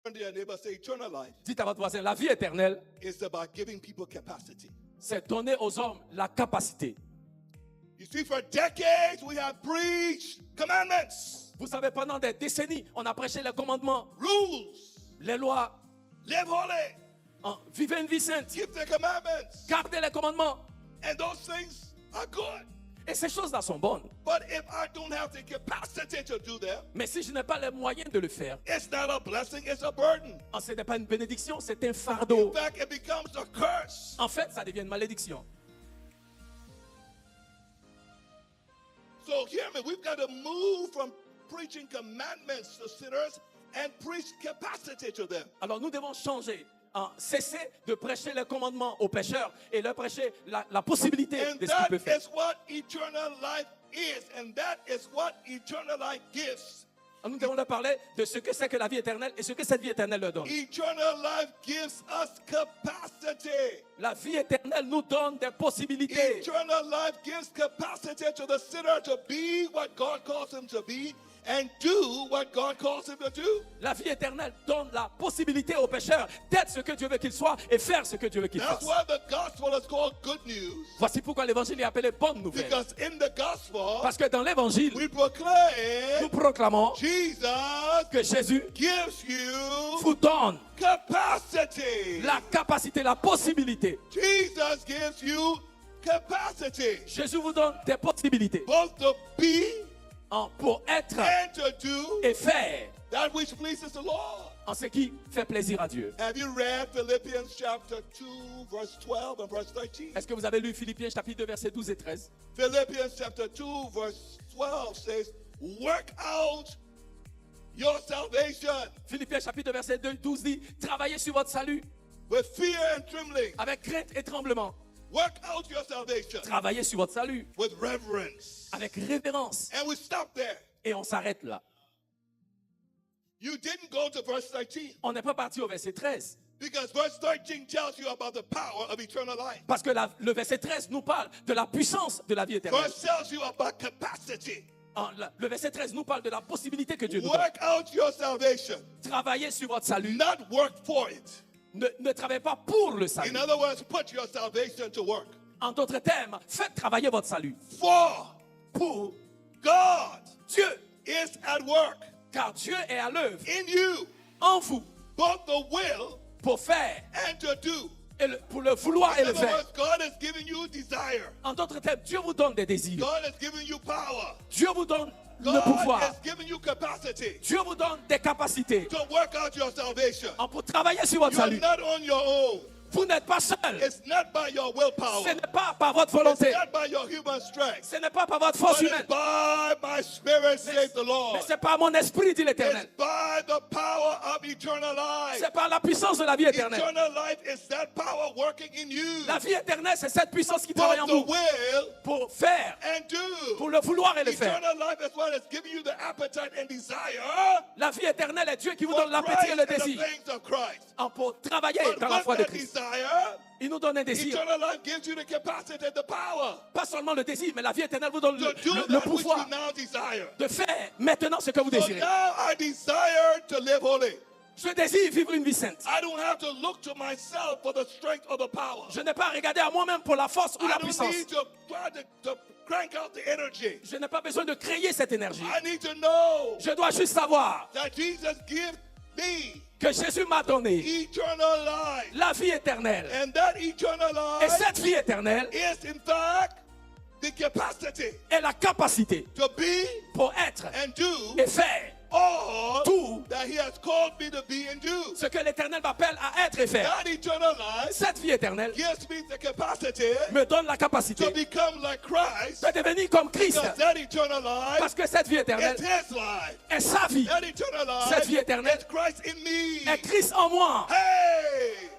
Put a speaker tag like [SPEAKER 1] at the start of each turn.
[SPEAKER 1] Turn to your neighbor, say eternal life
[SPEAKER 2] Dites à votre voisin, la vie éternelle,
[SPEAKER 1] is about giving people capacity.
[SPEAKER 2] c'est donner aux hommes la capacité.
[SPEAKER 1] You see, for decades we have preached commandments,
[SPEAKER 2] Vous savez, pendant des décennies, on a prêché les commandements,
[SPEAKER 1] rules,
[SPEAKER 2] les lois.
[SPEAKER 1] live holy,
[SPEAKER 2] Vivez une vie sainte,
[SPEAKER 1] keep the commandments,
[SPEAKER 2] gardez les commandements.
[SPEAKER 1] and those things are good.
[SPEAKER 2] Et ces choses-là sont bonnes.
[SPEAKER 1] But if I don't have the capacity to do them,
[SPEAKER 2] Mais si je n'ai pas les moyens de le faire,
[SPEAKER 1] it's not a blessing, it's a burden.
[SPEAKER 2] ce n'est pas une bénédiction, c'est un
[SPEAKER 1] In
[SPEAKER 2] fardeau.
[SPEAKER 1] fact, it becomes a curse.
[SPEAKER 2] En fait, ça devient une malédiction.
[SPEAKER 1] So hear me, we've got to move from preaching commandments to sinners and preach capacity to them.
[SPEAKER 2] Alors nous devons changer. Cesser de prêcher les commandements aux pécheurs et leur prêcher la possibilité
[SPEAKER 1] And
[SPEAKER 2] de ce qu'il peut
[SPEAKER 1] that
[SPEAKER 2] faire.
[SPEAKER 1] is what eternal life is, and that is what eternal life gives.
[SPEAKER 2] Nous devons leur parler de ce que c'est que la vie éternelle et ce que cette vie éternelle leur donne.
[SPEAKER 1] Eternal life gives us capacity.
[SPEAKER 2] La vie éternelle nous donne des possibilités.
[SPEAKER 1] Eternal life gives capacity to the sinner to be what God calls him to be and do what God calls him to do.
[SPEAKER 2] La vie éternelle donne la possibilité aux pécheurs d'être ce que Dieu veut qu'ils soient et faire ce que Dieu veut qu'ils
[SPEAKER 1] That's
[SPEAKER 2] fassent.
[SPEAKER 1] why the gospel is called good news.
[SPEAKER 2] Voici pourquoi l'évangile est appelé bonne nouvelle.
[SPEAKER 1] Because in the gospel,
[SPEAKER 2] Parce que dans l'évangile,
[SPEAKER 1] we proclaim
[SPEAKER 2] nous proclamons
[SPEAKER 1] Jesus
[SPEAKER 2] que Jésus
[SPEAKER 1] gives you
[SPEAKER 2] vous donne
[SPEAKER 1] capacity.
[SPEAKER 2] la capacité, la possibilité.
[SPEAKER 1] Jesus gives you capacity.
[SPEAKER 2] Jésus vous donne des possibilités
[SPEAKER 1] Both to be
[SPEAKER 2] pour être
[SPEAKER 1] and to do
[SPEAKER 2] et faire
[SPEAKER 1] that which pleases the Lord.
[SPEAKER 2] en ce qui fait plaisir à Dieu.
[SPEAKER 1] Have you read Philippians chapter 2, verse 12 and verse 13?
[SPEAKER 2] Est-ce que vous avez lu Philippiens chapitre 2, versets 12 et 13?
[SPEAKER 1] Philippians chapter 2, verse 12 says, work out your salvation
[SPEAKER 2] Philippiens chapitre 2, verset 12 dit, travaillez sur votre salut
[SPEAKER 1] with fear and trembling.
[SPEAKER 2] avec crainte et tremblement.
[SPEAKER 1] Work out your salvation
[SPEAKER 2] Travaillez sur votre salut
[SPEAKER 1] with reverence.
[SPEAKER 2] avec révérence.
[SPEAKER 1] And we stop there.
[SPEAKER 2] Et on s'arrête là.
[SPEAKER 1] You didn't go to verse 13
[SPEAKER 2] On n'est pas parti au verset 13.
[SPEAKER 1] because verse 13 tells you about the power of eternal life.
[SPEAKER 2] Parce que le verset 13 nous parle de la puissance de la vie éternelle.
[SPEAKER 1] Verse tells you about capacity.
[SPEAKER 2] Le verset 13 nous parle de la possibilité que Dieu nous donne.
[SPEAKER 1] Work out your salvation,
[SPEAKER 2] Travaillez sur votre salut.
[SPEAKER 1] not work for it.
[SPEAKER 2] Ne travaillez pas pour le salut.
[SPEAKER 1] In other words, put your salvation to work.
[SPEAKER 2] En d'autres termes, faites travailler votre salut.
[SPEAKER 1] For
[SPEAKER 2] Pour
[SPEAKER 1] God
[SPEAKER 2] Dieu.
[SPEAKER 1] is at work
[SPEAKER 2] Car Dieu est à l'œuvre
[SPEAKER 1] in you,
[SPEAKER 2] en vous
[SPEAKER 1] both the will
[SPEAKER 2] pour faire,
[SPEAKER 1] and to do.
[SPEAKER 2] et pour le vouloir et
[SPEAKER 1] In
[SPEAKER 2] le
[SPEAKER 1] other
[SPEAKER 2] faire.
[SPEAKER 1] words, God is giving you desire.
[SPEAKER 2] En d'autres termes, Dieu vous donne des désirs.
[SPEAKER 1] God is giving you power.
[SPEAKER 2] Dieu vous donne le
[SPEAKER 1] God
[SPEAKER 2] pouvoir.
[SPEAKER 1] is giving you capacity
[SPEAKER 2] Dieu vous donne des capacités
[SPEAKER 1] to work out your salvation.
[SPEAKER 2] pour travailler sur votre
[SPEAKER 1] You are
[SPEAKER 2] salut.
[SPEAKER 1] not on your own.
[SPEAKER 2] Vous n'êtes pas seul.
[SPEAKER 1] It's not by your willpower.
[SPEAKER 2] Ce n'est pas par votre
[SPEAKER 1] It's
[SPEAKER 2] volonté.
[SPEAKER 1] not by your human strength.
[SPEAKER 2] Ce n'est pas par votre force
[SPEAKER 1] But it's
[SPEAKER 2] humaine.
[SPEAKER 1] by my spirit, says the
[SPEAKER 2] Mais
[SPEAKER 1] Lord.
[SPEAKER 2] c'est par mon esprit, dit
[SPEAKER 1] It's
[SPEAKER 2] l'Éternel.
[SPEAKER 1] by the power of eternal life.
[SPEAKER 2] C'est par la puissance de la vie éternelle.
[SPEAKER 1] Eternal life is that power working in you.
[SPEAKER 2] La vie éternelle, c'est cette puissance qui travaille en
[SPEAKER 1] Both
[SPEAKER 2] vous
[SPEAKER 1] the will
[SPEAKER 2] pour faire,
[SPEAKER 1] and do.
[SPEAKER 2] pour le vouloir et le faire.
[SPEAKER 1] Eternal life is what is giving you the appetite and desire
[SPEAKER 2] La vie éternelle est Dieu qui vous
[SPEAKER 1] for
[SPEAKER 2] donne l'appétit
[SPEAKER 1] Christ
[SPEAKER 2] et le
[SPEAKER 1] and the
[SPEAKER 2] désir
[SPEAKER 1] things of Christ.
[SPEAKER 2] pour travailler
[SPEAKER 1] But
[SPEAKER 2] dans la foi
[SPEAKER 1] with
[SPEAKER 2] de
[SPEAKER 1] that
[SPEAKER 2] Christ.
[SPEAKER 1] desire,
[SPEAKER 2] Il nous donne un désir.
[SPEAKER 1] eternal life gives you the capacity and the power
[SPEAKER 2] Pas seulement le désir, mais la vie éternelle vous donne
[SPEAKER 1] to do
[SPEAKER 2] le
[SPEAKER 1] that which you
[SPEAKER 2] pouvoir
[SPEAKER 1] now desire.
[SPEAKER 2] de faire maintenant ce que vous
[SPEAKER 1] So
[SPEAKER 2] désirez.
[SPEAKER 1] now I desire to live holy.
[SPEAKER 2] Je désire vivre une vie sainte.
[SPEAKER 1] I don't have to look to myself for the strength or the power.
[SPEAKER 2] Je n'ai pas à regarder à moi-même pour la force ou
[SPEAKER 1] I
[SPEAKER 2] la
[SPEAKER 1] don't
[SPEAKER 2] puissance.
[SPEAKER 1] need to try to crank out the energy.
[SPEAKER 2] Je n'ai pas besoin de créer cette énergie.
[SPEAKER 1] I need to know
[SPEAKER 2] Je dois juste savoir
[SPEAKER 1] that Jesus gives me
[SPEAKER 2] que Jésus m'a donné
[SPEAKER 1] eternal life.
[SPEAKER 2] la vie éternelle.
[SPEAKER 1] And that eternal
[SPEAKER 2] Et
[SPEAKER 1] life
[SPEAKER 2] cette vie éternelle
[SPEAKER 1] is in fact the capacity
[SPEAKER 2] est la capacité
[SPEAKER 1] to be
[SPEAKER 2] pour être
[SPEAKER 1] and do
[SPEAKER 2] et faire
[SPEAKER 1] all
[SPEAKER 2] tout
[SPEAKER 1] that he has called me to be and do.
[SPEAKER 2] ce que l'Éternel m'appelle à être et faire.
[SPEAKER 1] That eternal life
[SPEAKER 2] Cette vie éternelle
[SPEAKER 1] gives me the capacity
[SPEAKER 2] me donne la capacité
[SPEAKER 1] to become like Christ,
[SPEAKER 2] de devenir comme Christ.
[SPEAKER 1] because that eternal
[SPEAKER 2] Parce
[SPEAKER 1] life
[SPEAKER 2] que cette vie éternelle
[SPEAKER 1] is his life.
[SPEAKER 2] est sa vie.
[SPEAKER 1] That eternal
[SPEAKER 2] Cette
[SPEAKER 1] life
[SPEAKER 2] vie éternelle
[SPEAKER 1] is Christ in me.
[SPEAKER 2] est Christ en moi.
[SPEAKER 1] Hey!